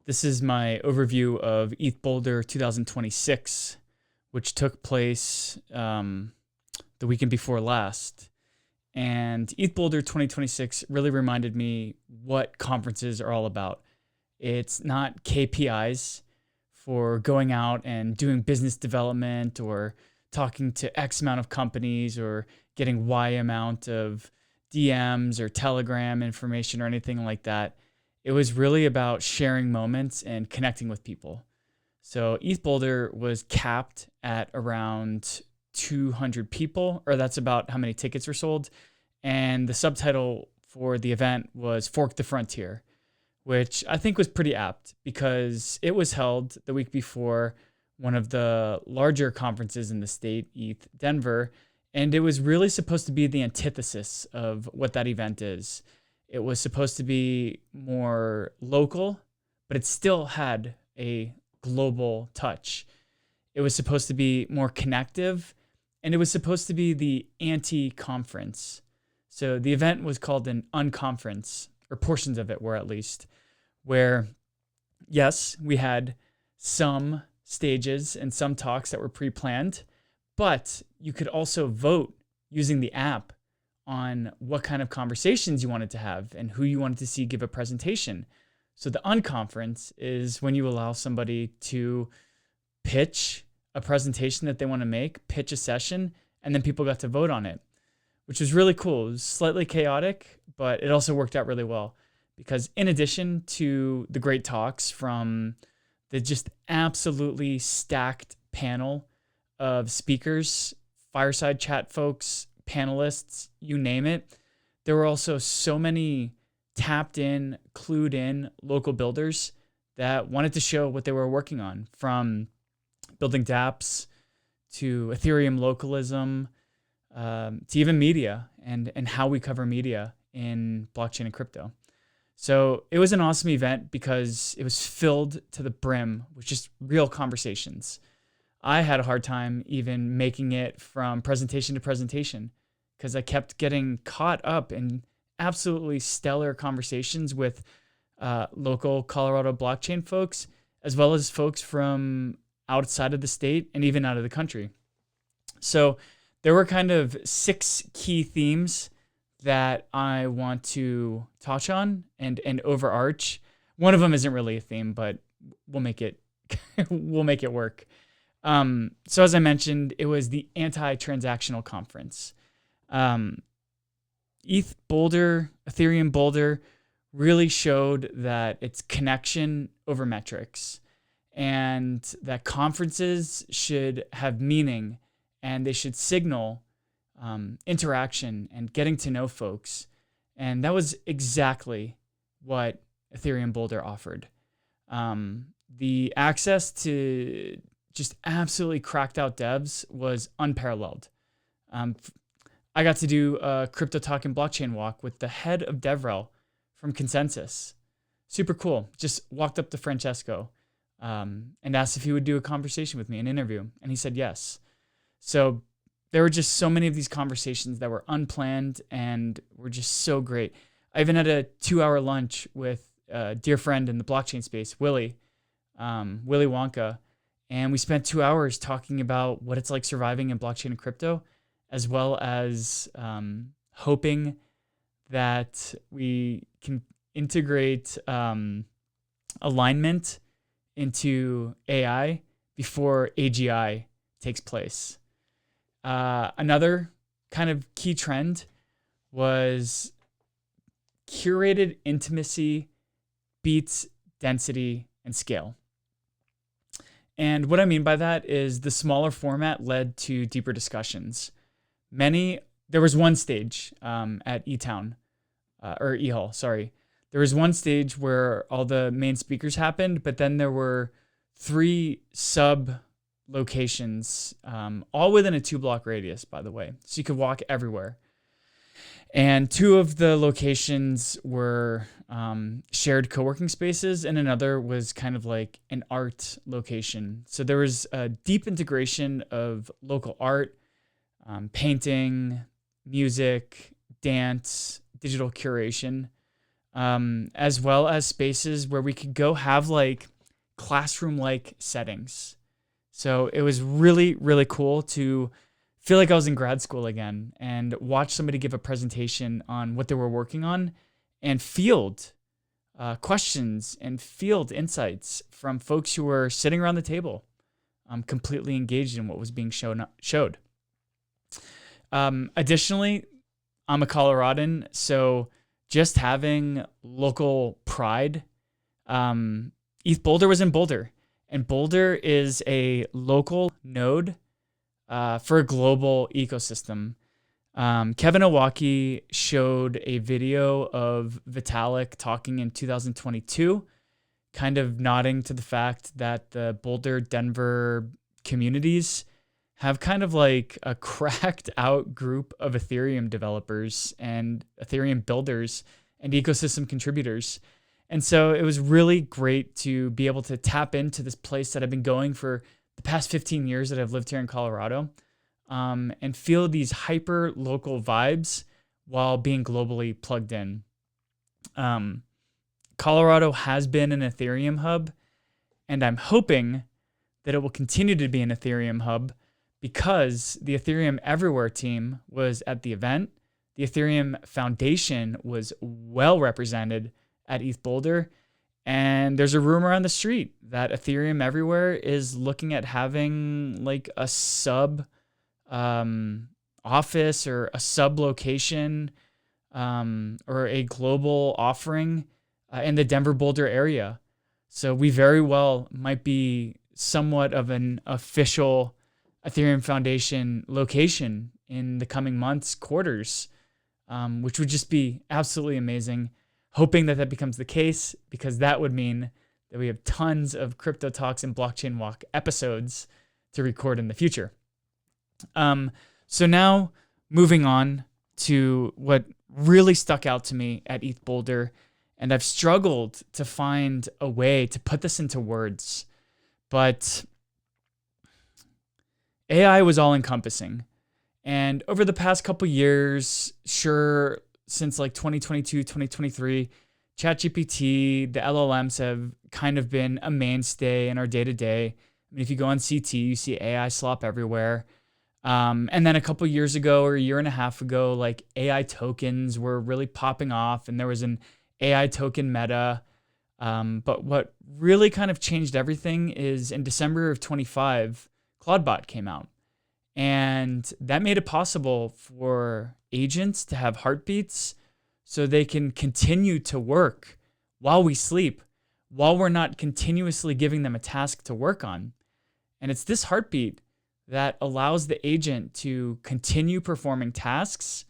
This is my overview of EthBoulder 2026, which took place the weekend before last. And EthBoulder 2026 really reminded me what conferences are all about. It's not KPIs for going out and doing business development or talking to X amount of companies or getting Y amount of DMs or Telegram information or anything like that. It was really about sharing moments and connecting with people. So EthBoulder was capped at around 200 people, or that's about how many tickets were sold. And the subtitle for the event was Fork the Frontier, which I think was pretty apt because it was held the week before one of the larger conferences in the state, ETH Denver, and it was really supposed to be the antithesis of what that event is. It was supposed to be more local, but it still had a global touch. It was supposed to be more connective, and it was supposed to be the anti-conference. So the event was called an unconference, or portions of it were at least, where, yes, we had some stages and some talks that were pre-planned, but you could also vote using the app on what kind of conversations you wanted to have and who you wanted to see give a presentation. So the unconference is when you allow somebody to pitch a presentation that they want to make, pitch a session, and then people got to vote on it, which was really cool. It was slightly chaotic, but it also worked out really well because in addition to the great talks from the just absolutely stacked panel of speakers, fireside chat folks, panelists, you name it. There were also so many tapped in, clued in local builders that wanted to show what they were working on, from building dApps to Ethereum localism, to even media and how we cover media in blockchain and crypto. So it was an awesome event because it was filled to the brim with just real conversations. I had a hard time even making it from presentation to presentation because I kept getting caught up in absolutely stellar conversations with local Colorado blockchain folks, as well as folks from outside of the state and even out of the country. So there were kind of 6 key themes that I want to touch on and overarch. One of them isn't really a theme, but we'll make it we'll make it work. So as I mentioned, it was the anti-transactional conference. EthBoulder, Ethereum Boulder really showed that it's connection over metrics and that conferences should have meaning and they should signal interaction and getting to know folks. And that was exactly what Ethereum Boulder offered. The access to just absolutely cracked out devs was unparalleled. I got to do a crypto talk and blockchain walk with the head of DevRel from Consensus. Super cool. Just walked up to Francesco and asked if he would do a conversation with me, an interview. And he said yes. So there were just so many of these conversations that were unplanned and were just so great. I even had a 2-hour lunch with a dear friend in the blockchain space, Willy Wonka. And we spent 2 hours talking about what it's like surviving in blockchain and crypto, as well as hoping that we can integrate alignment into AI before AGI takes place. Another kind of key trend was curated intimacy beats density and scale. And what I mean by that is the smaller format led to deeper discussions. There was one stage at eTown, or eHall, sorry. There was one stage where all the main speakers happened, but then there were 3 sub locations, all within a 2-block radius, by the way. So you could walk everywhere. And 2 of the locations were shared co-working spaces, and another was kind of like an art location. So there was a deep integration of local art, painting, music, dance, digital curation, as well as spaces where we could go have like classroom-like settings. So it was really, really cool to feel like I was in grad school again and watch somebody give a presentation on what they were working on and field questions and field insights from folks who were sitting around the table, completely engaged in what was being showed. Additionally, I'm a Coloradan, so just having local pride. EthBoulder was in Boulder, and Boulder is a local node for a global ecosystem. Kevin Owaki showed a video of Vitalik talking in 2022, kind of nodding to the fact that the Boulder, Denver communities have kind of like a cracked out group of Ethereum developers and Ethereum builders and ecosystem contributors. And so it was really great to be able to tap into this place that I've been going for the past 15 years that I've lived here in Colorado, and feel these hyper local vibes while being globally plugged in. Colorado has been an Ethereum hub, and I'm hoping that it will continue to be an Ethereum hub because the Ethereum Everywhere team was at the event. The Ethereum Foundation was well represented at EthBoulder, and there's a rumor on the street that Ethereum Everywhere is looking at having like a sub office or a sub location or a global offering in the Denver Boulder area. So we very well might be somewhat of an official Ethereum Foundation location in the coming months, quarters, which would just be absolutely amazing. Hoping that that becomes the case, because that would mean that we have tons of Crypto Talks and Blockchain Walk episodes to record in the future. So now moving on to what really stuck out to me at EthBoulder, and I've struggled to find a way to put this into words, but AI was all encompassing. And over the past couple years, sure, since like 2022, 2023, ChatGPT, the LLMs have kind of been a mainstay in our day-to-day. I mean, if you go on CT, you see AI slop everywhere. And then a couple years ago or a year and a half ago, like AI tokens were really popping off, and there was an AI token meta. But what really kind of changed everything is in December of 25, Claudebot came out. And that made it possible for agents to have heartbeats so they can continue to work while we sleep, while we're not continuously giving them a task to work on. And it's this heartbeat that allows the agent to continue performing tasks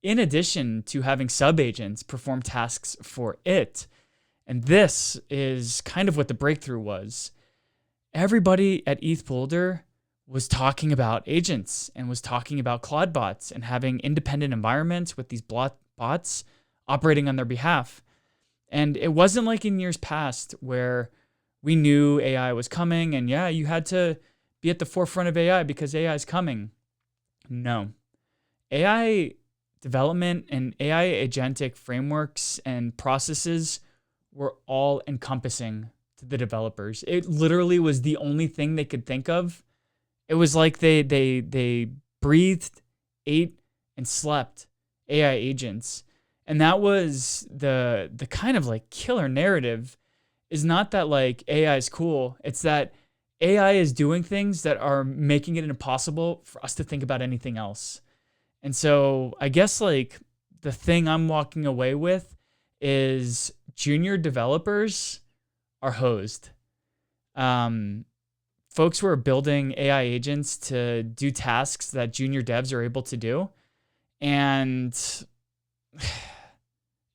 in addition to having sub-agents perform tasks for it. And this is kind of what the breakthrough was. Everybody at EthBoulder was talking about agents and was talking about Claudebots and having independent environments with these bots operating on their behalf. And it wasn't like in years past where we knew AI was coming and yeah, you had to be at the forefront of AI because AI is coming. No. AI development and AI agentic frameworks and processes were all encompassing to the developers. It literally was the only thing they could think of. It was like they breathed, ate, and slept AI agents. And that was the kind of like killer narrative, is not that like AI is cool. It's that AI is doing things that are making it impossible for us to think about anything else. And so I guess like the thing I'm walking away with is junior developers are hosed. Folks who are building AI agents to do tasks that junior devs are able to do. And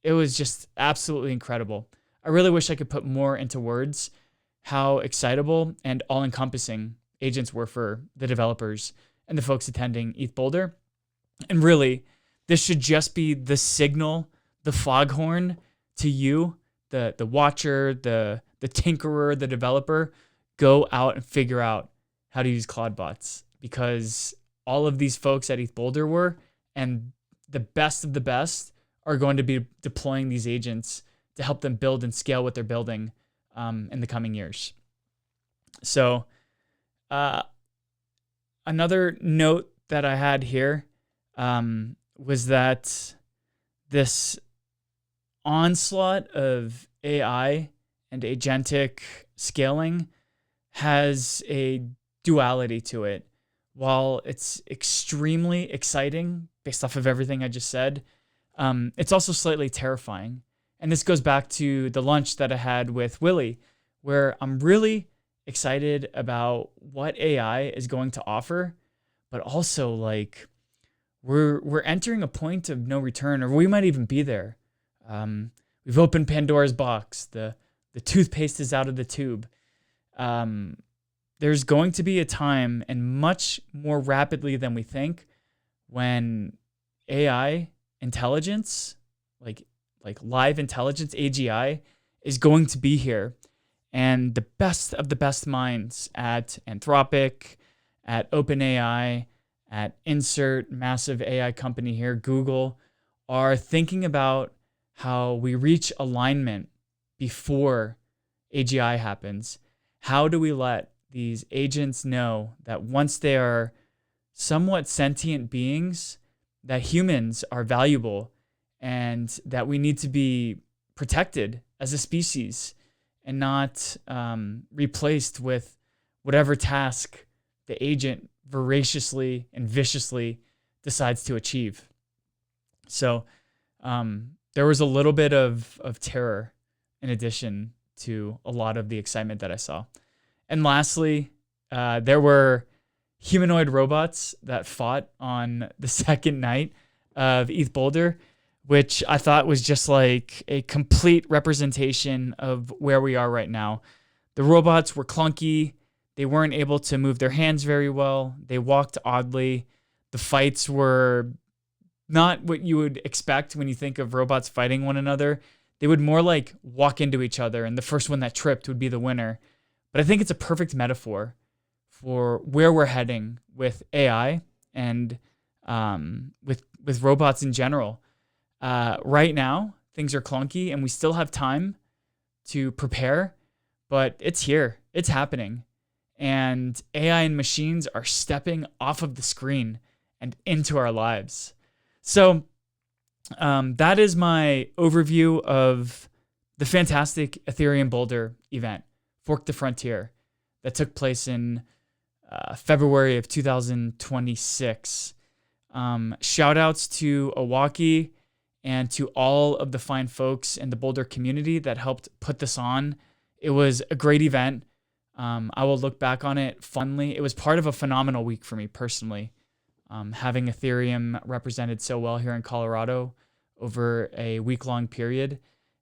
it was just absolutely incredible. I really wish I could put more into words how excitable and all-encompassing agents were for the developers and the folks attending EthBoulder. And really, this should just be the signal, the foghorn to you, the watcher, the tinkerer, the developer. Go out and figure out how to use Claudebots, because all of these folks at EthBoulder were, and the best of the best are going to be deploying these agents to help them build and scale what they're building in the coming years. So another note that I had here was that this onslaught of AI and agentic scaling has a duality to it. While it's extremely exciting based off of everything I just said, it's also slightly terrifying. And this goes back to the lunch that I had with Willie, where I'm really excited about what AI is going to offer, but also like we're entering a point of no return, or we might even be there. We've opened Pandora's box. The toothpaste is out of the tube. There's going to be a time, and much more rapidly than we think, when AI intelligence, like live intelligence, AGI, is going to be here. And the best of the best minds at Anthropic, at OpenAI, at insert massive AI company here, Google, are thinking about how we reach alignment before AGI happens. How do we let these agents know that once they are somewhat sentient beings, that humans are valuable and that we need to be protected as a species and not replaced with whatever task the agent voraciously and viciously decides to achieve. So there was a little bit of terror in addition to a lot of the excitement that I saw. And lastly, there were humanoid robots that fought on the second night of EthBoulder, which I thought was just like a complete representation of where we are right now. The robots were clunky. They weren't able to move their hands very well. They walked oddly. The fights were not what you would expect when you think of robots fighting one another. They would more like walk into each other, and the first one that tripped would be the winner. But I think it's a perfect metaphor for where we're heading with AI and with robots in general. Right now, things are clunky, and we still have time to prepare, but it's here. It's happening. And AI and machines are stepping off of the screen and into our lives. So that is my overview of the fantastic Ethereum Boulder event, Fork the Frontier, that took place in February of 2026. Shout outs to Iwaki and to all of the fine folks in the Boulder community that helped put this on. It was a great event. I will look back on it fondly. It was part of a phenomenal week for me personally, having Ethereum represented so well here in Colorado over a week-long period.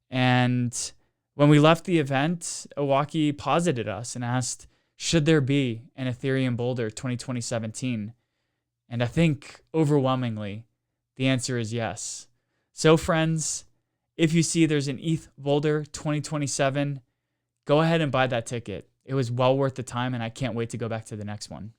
And when we left the event, Iwaki posited us and asked, should there be an Ethereum Boulder 2017? And I think overwhelmingly, the answer is yes. So friends, if you see there's an ETH Boulder 2027, go ahead and buy that ticket. It was well worth the time, and I can't wait to go back to the next one.